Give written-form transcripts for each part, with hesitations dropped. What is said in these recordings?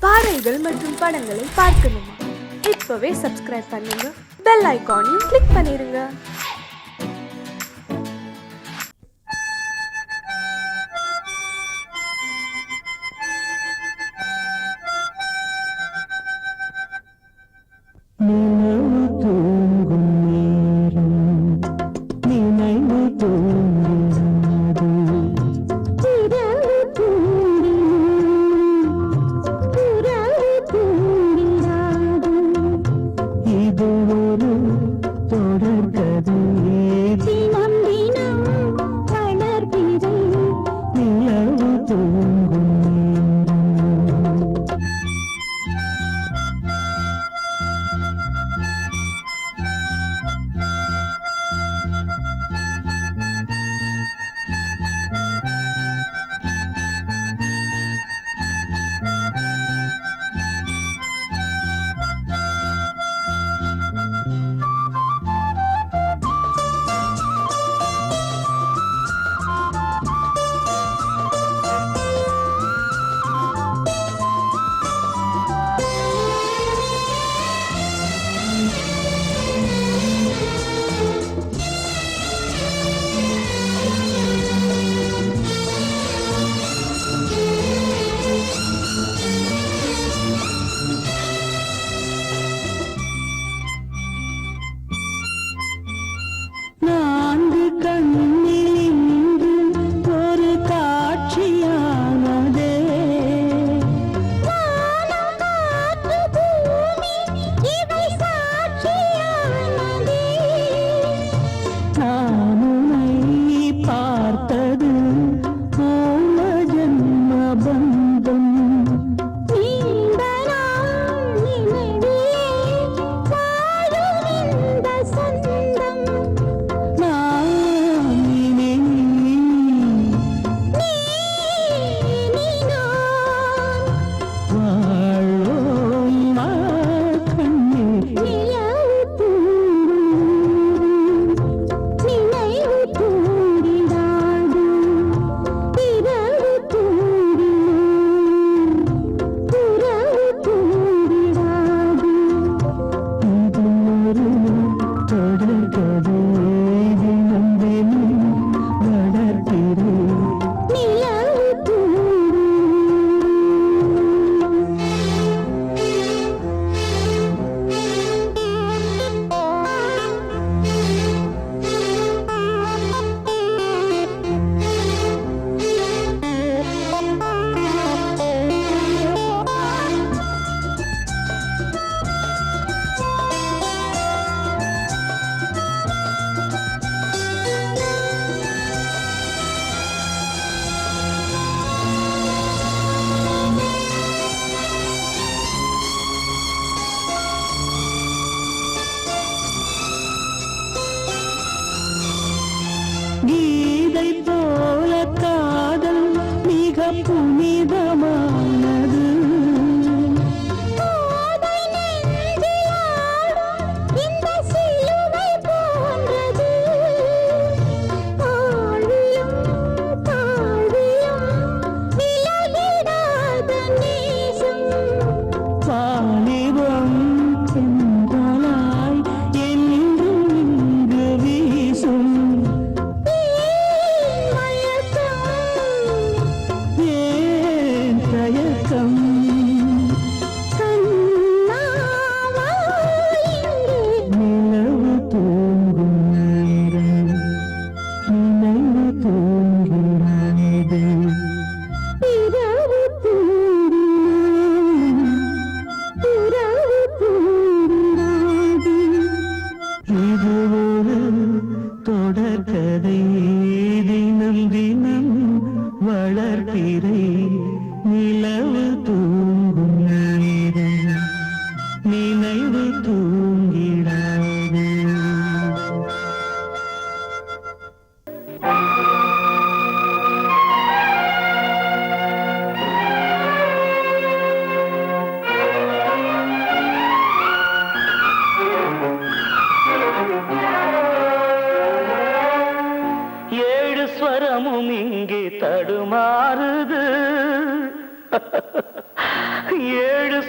பாடல்கள் மற்றும் படங்களை பார்க்கணுமா? இப்பவே சப்ஸ்கிரைப் பண்ணுங்க, பெல் ஐகானையும் கிளிக் பண்ணிருங்க. இது ஒரு தொடர்கதை.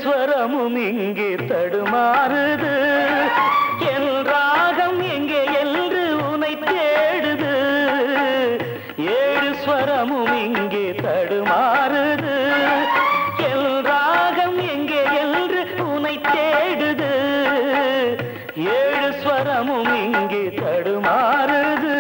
ஸ்வரமும் இங்கே தடுமாறுது என் ராகம் எங்கே என்று உனை தேடுது ஏழு ஸ்வரமும் இங்கே தடுமாறுது என் ராகம் எங்கே என்று உனை தேடுது ஏழு ஸ்வரமும் இங்கே தடுமாறுது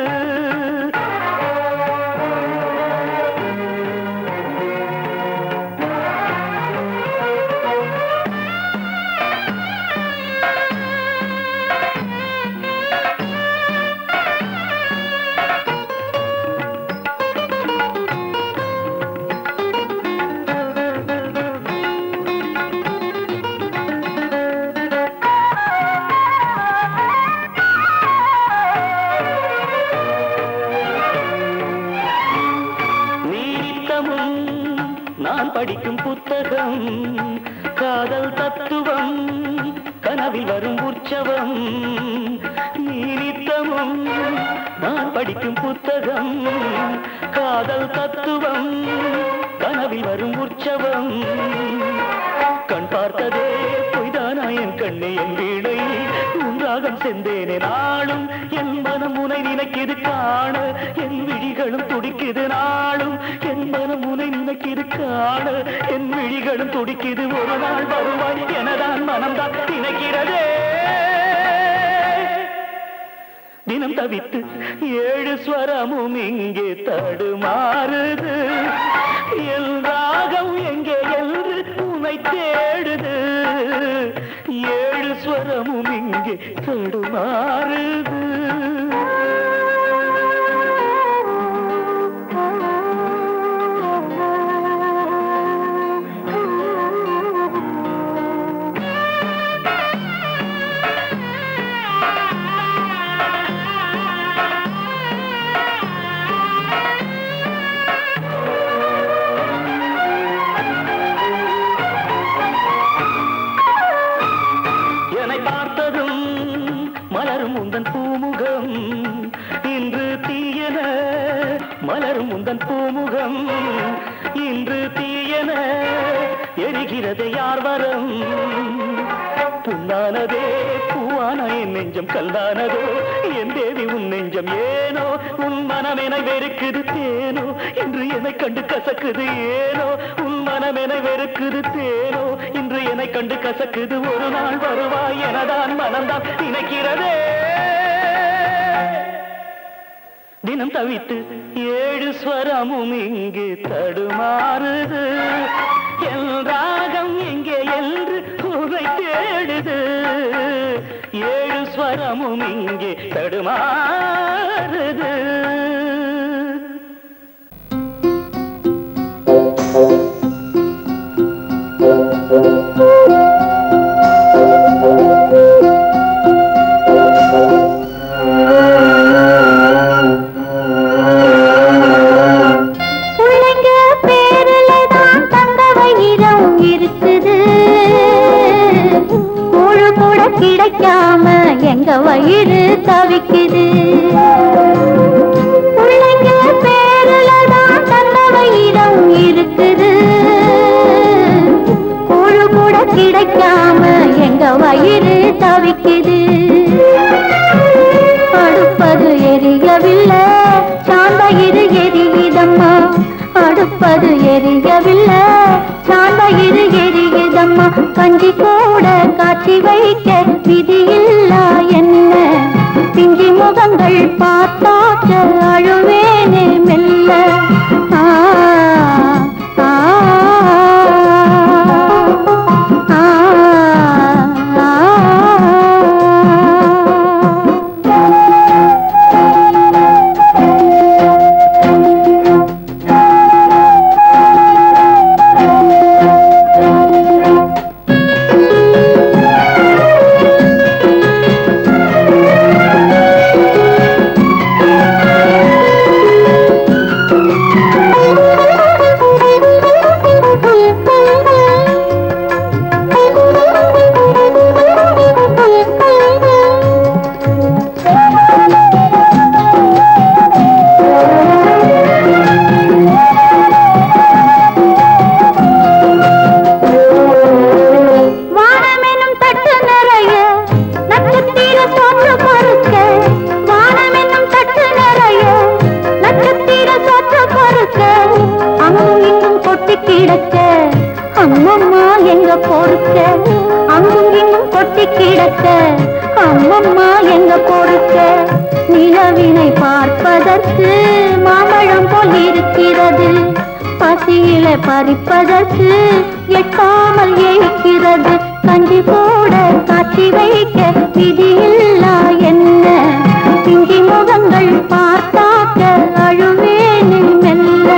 நான் படிக்கும் புத்தகம் காதல் தத்துவம் கனவில் வரும் உற்சவம் நீனித்தமும் நான் படிக்கும் புத்தகம் காதல் தத்துவம் கனவில் வரும் உற்சவம் கண் பார்த்ததே பொய்தானா என் கண்ணே என் வீணை உன்றாகம் சென்றேனே நாளும் என் மனம் உனை நினைக்கிது காண என் விழிகளும் துடிக்குது நாளும் என் மனம் உனை நினைக்கிது காண என் விழிகளும் துடிக்குது ஒரு நாள் வருவாய் எனதான் மனம்தான் நினைக்கிறதே தினம் தவித்து ஏழு ஸ்வரமும் இங்கே தடுமாறுது என் ராகம் எங்கே என்று உனை தேடுது ஏழு ஸ்வரமும் இங்கே தடுமாறுது மலரும் உந்தன் பூமுகம் இன்று தீயன மலரும் உந்தன் பூமுகம் இன்று தீயன எரிகிறது யார் வரம் புண்ணானதே பூவான என் நெஞ்சம் கல்லானதோ என் தேவி உன் நெஞ்சம் ஏனோ உன் மனமென வெறுக்குது தேனோ என்று என்னை கண்டு கசக்குது ஏனோ உன் மனமென வெறுக்குது தேனோ இன்று என்னை கண்டு கசக்குது ஒரு நாள் வருவாய் எனதான் மனம்தான் நினைக்கிறதே தினம் தவித்து ஏழு ஸ்வரமும் இங்கே தடுமாறுது என் ராகம் எங்கே என்று உனை தேடுது ஏழு ஸ்வரமும் இங்கே தடுமாறுது கிடைக்காம எங்க வயிறு தவிக்குது பிள்ளைங்க பேருலதான் தந்த வயிறம் இருக்குது கூழு கூட கிடைக்காம எங்க வயிறு தவிக்குது அடுப்பது எரியவில்லை சாந்த இரு எரியுதம்மா அடுப்பது எரியவில்லை சாந்த இரு எரியுதம்மா கஞ்சி கூட காட்சி வைக்க விதியில்லா என்ன பிஞ்சி முகங்கள் பார்த்தாக்க அழுவேனே மெல்ல ஆ ஆ ஆ எங்க பொறுக்க அங்கும் இங்கும் கொட்டி கிடக்க அம்மம்மா எங்க பொறுக்க நிலவினை பார்ப்பதற்கு மாம்பழம் போல் இருக்கிறது பசியில பறிப்பதற்கு எட்டாமல் ஏய்க்கிறது கஞ்சி போட காட்சி வைக்க விதியில்லா என்ன பிஞ்சி முகங்கள் பார்த்தாக்க அழுவேனே மெல்ல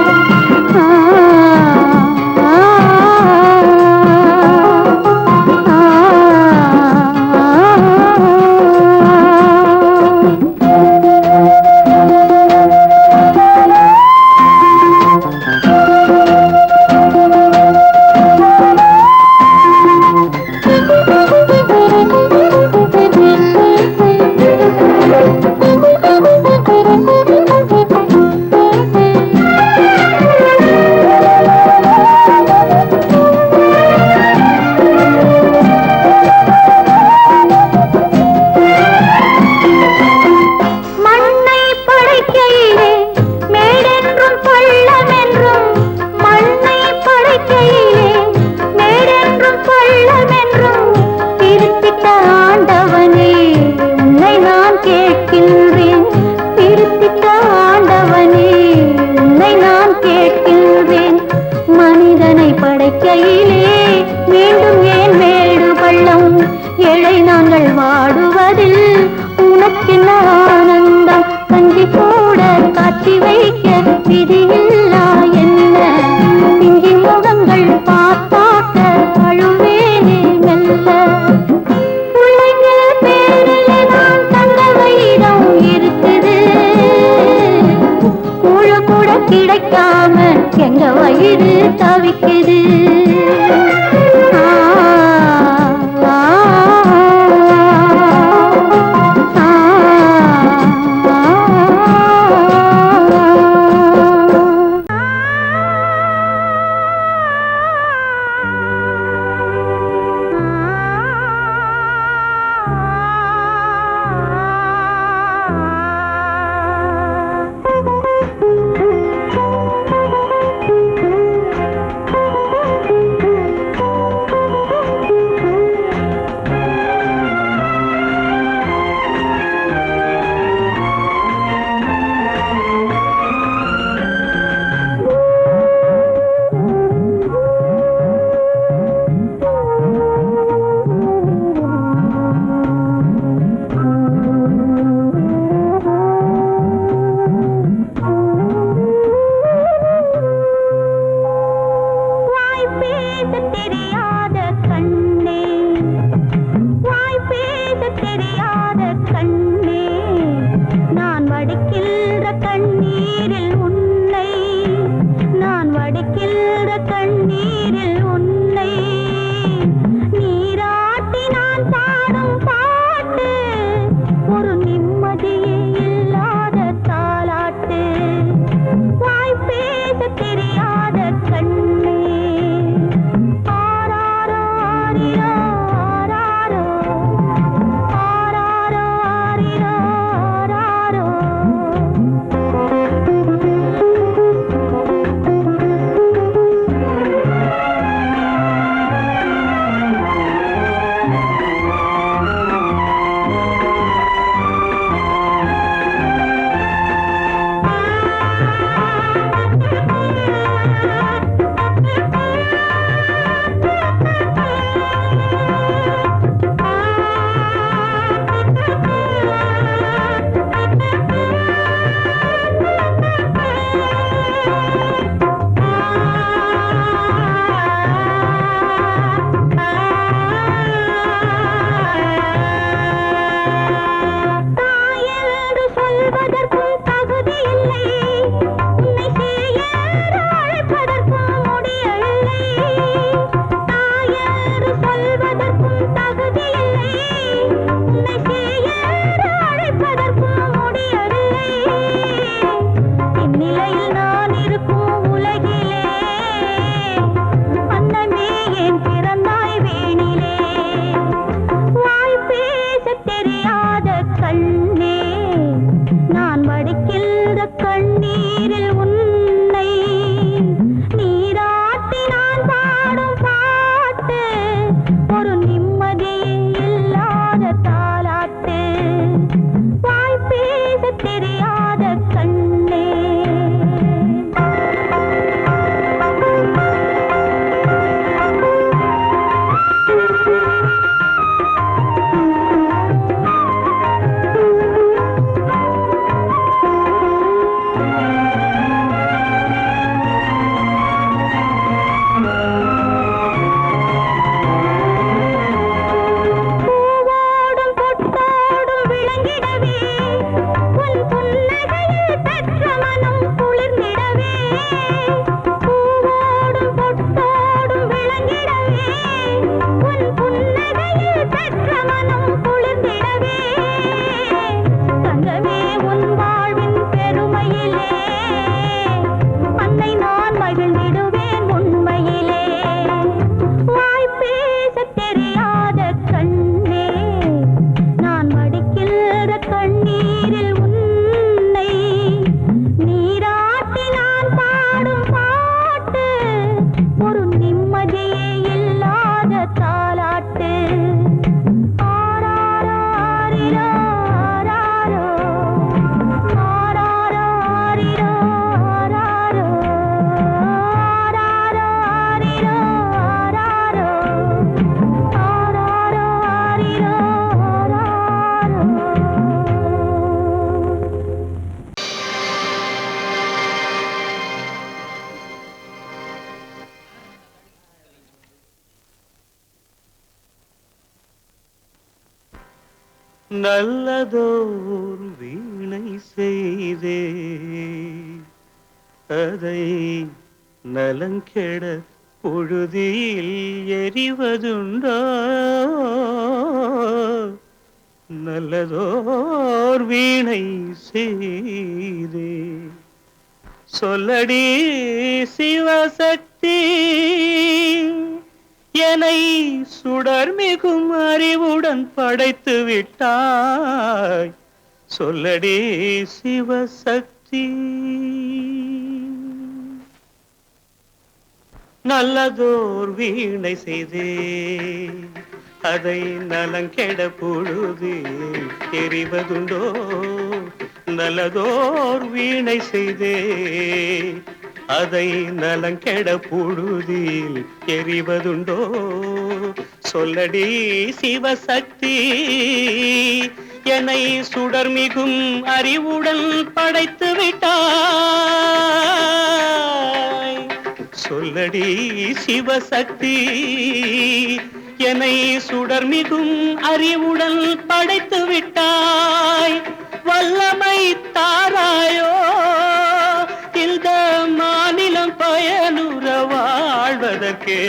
கிடைக்காம எங்க வயிறு தவிக்குது நல்லதோர் வீணை செய்தே அதை நலங்கெட பொழுதில் எறிவதுண்டோ நல்லதோர் வீணை செய்தே சொல்லடி சிவசக்தி என்னை சுடர்மிகும் அறிவுடன் படைத்து விட்டாய் சொல்லடி சிவசக்தி நல்லதோர் வீணை செய்தே அதை நலங்கெட பொழுது எறிவதுண்டோ நல்லதோர் வீணை செய்தே அதை நலங்கெட பொழுதில் எறிவதுண்டோ சொல்லடி சிவசக்தி என்னை சுடர்மிகும் அறிவுடன் படைத்து விட்டாய் சொல்லடி சிவசக்தி என்னை சுடர்மிகும் அறிவுடன் படைத்து விட்டாய் வல்லமை தாராயோ இந்த மாநிலம் பயனுற வாழ்வதற்கே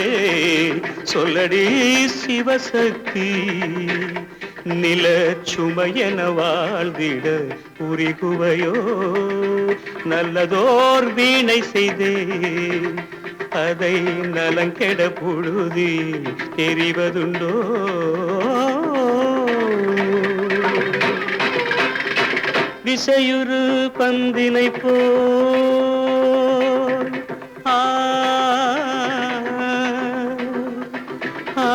சொல்லடி சிவசக்தி நில சுமையென வாழ்ந்திட உரிகுவையோ நல்லதோர் வீணை செய்தே அதை நலங்கெட பொழுதில் எறிவதுண்டோ விசையுறு பந்தினை போல் ஆ ஆ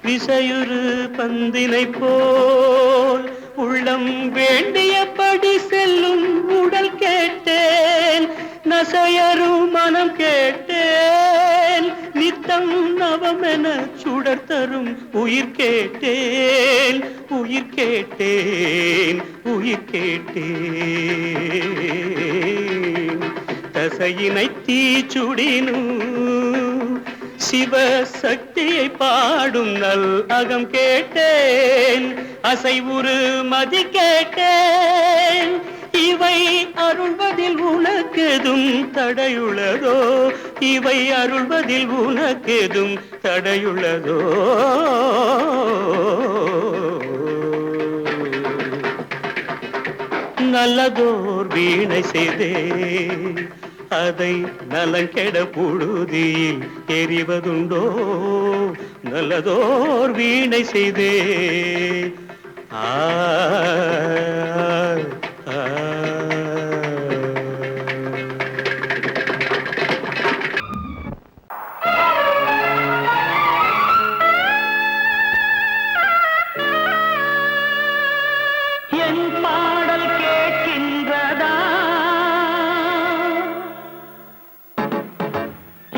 விசையுறு பந்தினை போல் உள்ளம் வேண்டியபடி செல்லும் உடல் கேட்டேன் நசையரும் மனம் கேட்டேன் நித்தம் நவமென சுடர் தரும் உயிர் கேட்டேன் உயிர் கேட்டேன் உயிர் கேட்டேன் தசையினை தீச்சுடினும் சிவசக்தியை பாடும் நல் அகம் கேட்டேன் அசைவுறு மதி கேட்டேன் இவை அருள்வதில் உனக்கெதும் தடையுள்ளதோ இவை அருள்வதில் உனக்கெதும் தடையுள்ளதோ நல்லதோர் வீணை செய்தே அதை நலங்கெட பொழுதில் எறிவதுண்டோ நல்லதோர் வீணை செய்தே ஆ என் பாடல் கேட்கின்றதா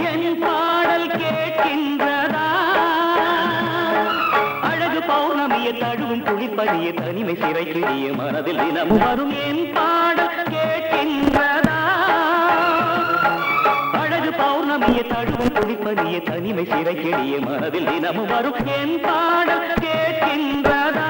என் பாடல் கேட்கின்றதா அழகு பௌர்ணமியை தழுவும் குளிப்பதிய தனிமை சிறை கிழிய மனதில் தினம் வரும் என் பாடல் கேட்கின்றதா அழகு பௌர்ணமியை தழுவும் குளிப்பதிய தனிமை சிறை கிழிய மனதில் தினமும் வரும் என் பாடல் கேட்கின்றதா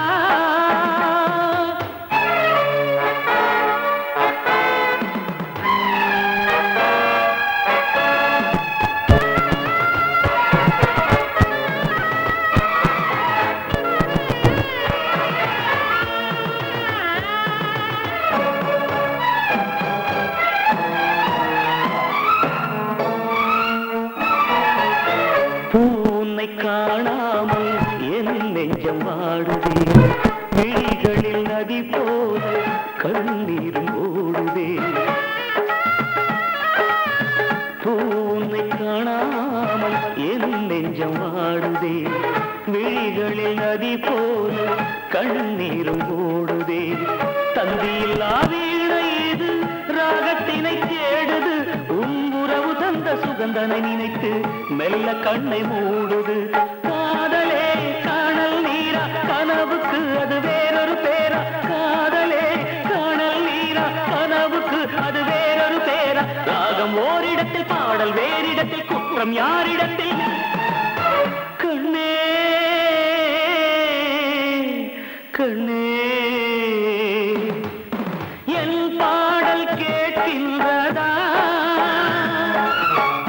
பூனை காணாமல் என் நெஞ்சம் வாடுதே விழிகளில் நதி போல கண்ணீரும் ஓடுதே பூனை காணாமல் என் நெஞ்சம் வாடுதே விழிகளில் நதி போல கண்ணீரும் ஓடுதே. தந்தியில்லா வீணை இது ராகத்தினை தேடுது. உறவு தந்த சுகந்தனை நினைத்து மெல்ல கண்ணை மூடுது. காதலே காணல் நீரா கனவுக்கு அது வேறொரு பேரா. காதலே காணல் நீரா கனவுக்கு அது வேறொரு பேரா. ராகம் ஓரிடத்தில் பாடல் வேறிடத்தில் குற்றம் யாரிடத்தில்? கண்ணே கண்ணே என் பாடல் கேட்கின்றதா?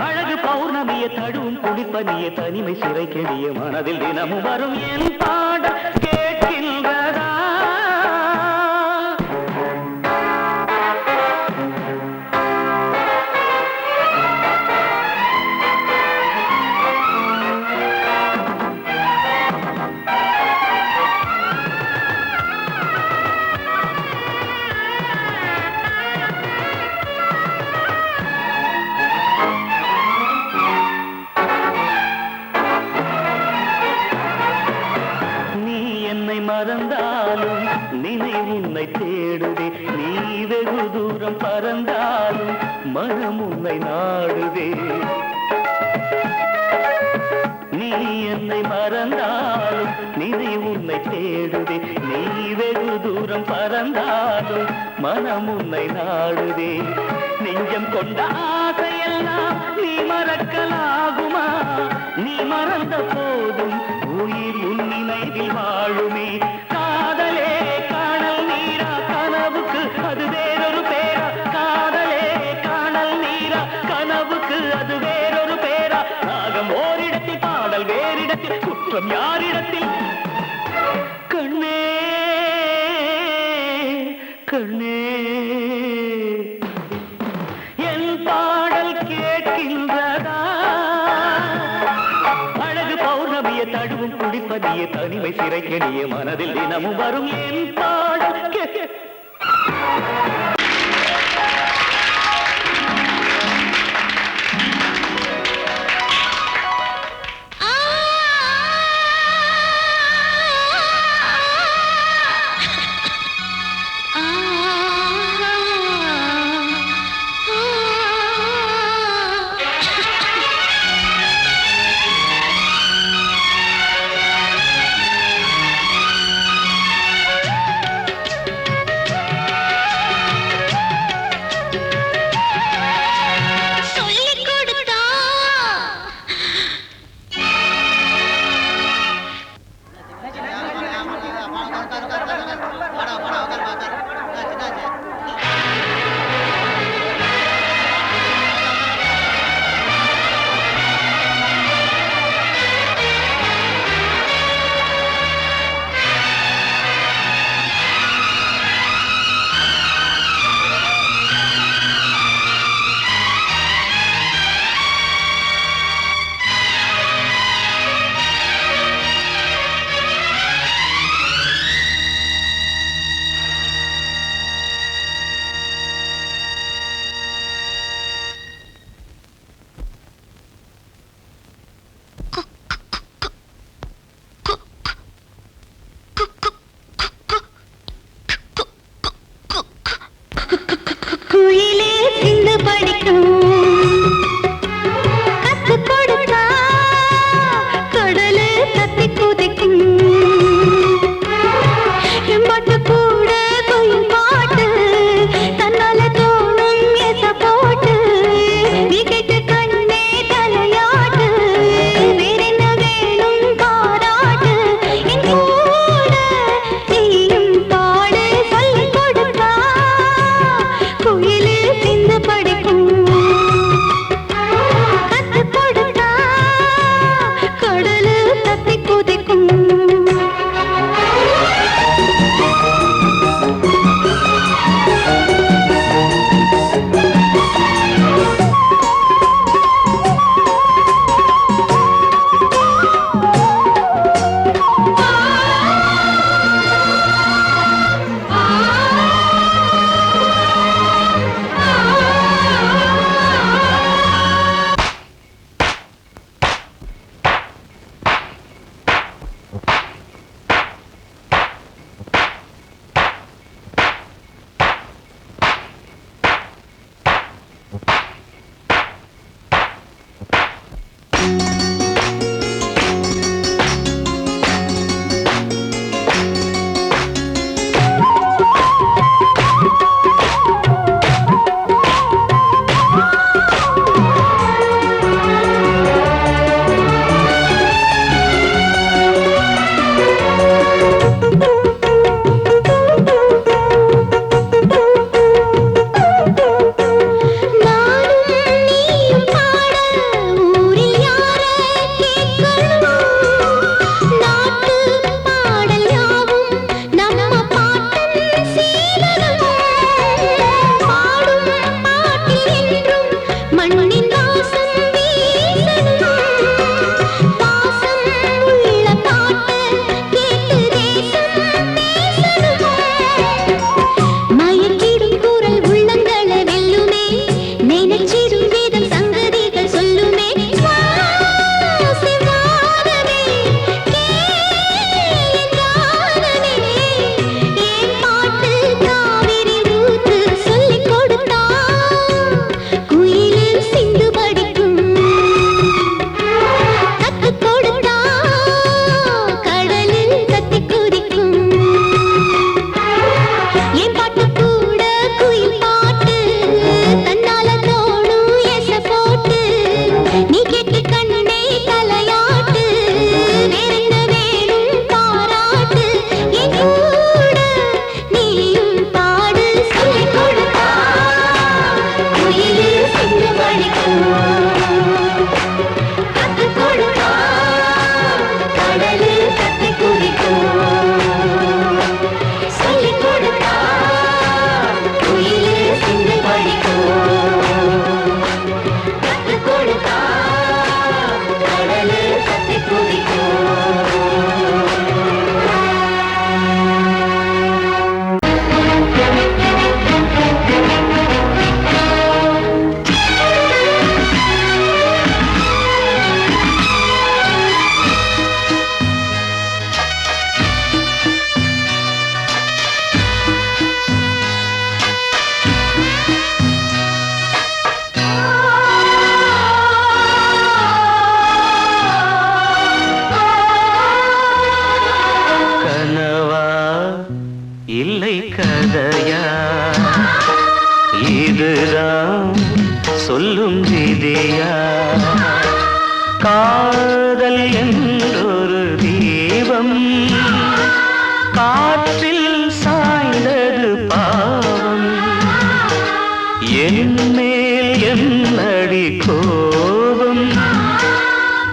அழகு பௌர்ணமிய தடுவும் குடிப்பனிய தனிமை சிறை கெடிய மனதில் தினமும் வரும் என் பாடல் கேட்கின்றதா? மறந்தாலும் நினைவு உன்னை தேடுதே. நீ வெகு தூரம் பறந்தாலும் மனம் உன்னை நாடுதே. நீ என்னை மறந்தாலும் நினைவு உன்னை தேடுதே. நீ வெகு தூரம் பறந்தாலும் மனம் உன்னை நாடுதே. நெஞ்சம் கொண்ட ஆசையெல்லாம் நீ மறக்கலாகுமா? நீ மறந்த போதும் உயிர் உன் நினைவில் வாழுமே. காதலே காணல் நீரா கனவுக்கு அது வேறொரு பேரா. காதலே காணல் நீரா கனவுக்கு அது வேறொரு பேரா. ராகம் ஓரிடத்தில் பாடல் வேறிடத்தில் குற்றம் யாரிடத்தில்? கண்ணே கண்ணே என் பாடல் கேட்கின்றதா? அழகு பௌர்ணமிய தடுவும் குடிப்பதிய தனிமை சிறை கெடிய மனதில் தினமும் வரும் என் பாடல் குயிலே சிந்து படிக்கும் இதுதான் சொல்லும் விதியா? காதல் என்றொரு தீபம் காற்றில் சாய்ந்தது பாவம். என் மேல் என்னடி கோபம்?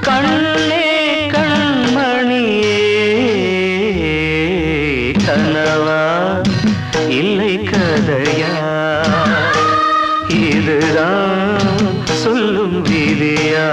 கண்ணே கண்மணியே, கனவா இல்லை கதையா? இதுதான் சொல்லும் விதியா?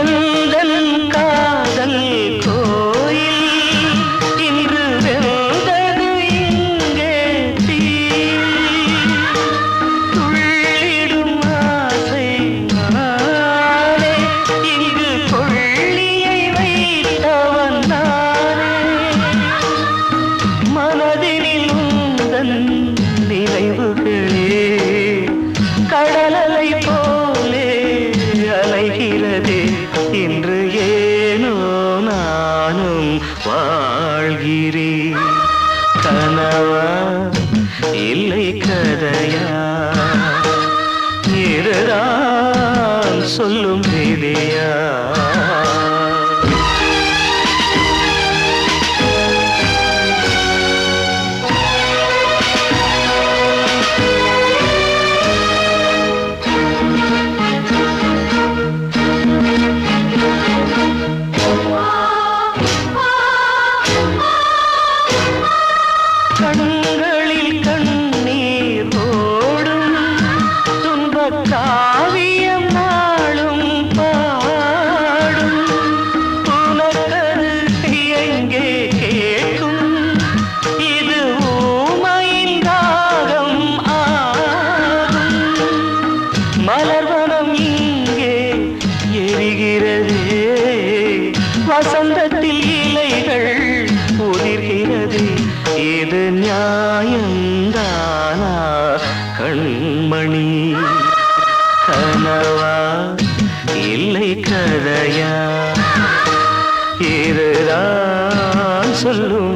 எந்தன் காதல் கோயில் இன்று வெந்தது இங்கே தீ. துள்ளிடும் ஆசை நானே, இங்கு கொள்ளியை வைத்தவன் நானே. மனதினில் உந்தன் நினைவுகளே கடலலை போலே அலைகிறதே. இன்று ஏனோ நானும் வாழ்கிறேன். கனவா இல்லை கதையா? இதுதான் சொல்லும் விதியா? கண்களில் கண்ணீர் ஓடும் துன்பக் காவியம் நாளும் பாடும். உனக்கது எங்கே கேட்கும்? இது ஊமையின் தாகம் ஆகும். மலர்வனம் இங்கே எரிகிறதே, வசந்தத்தில் இலைகள் உதிர்கிறது. இது நியாயந்தானா கண்மணி? கனவா இல்லை கதையா? இதுதான் சொல்லும்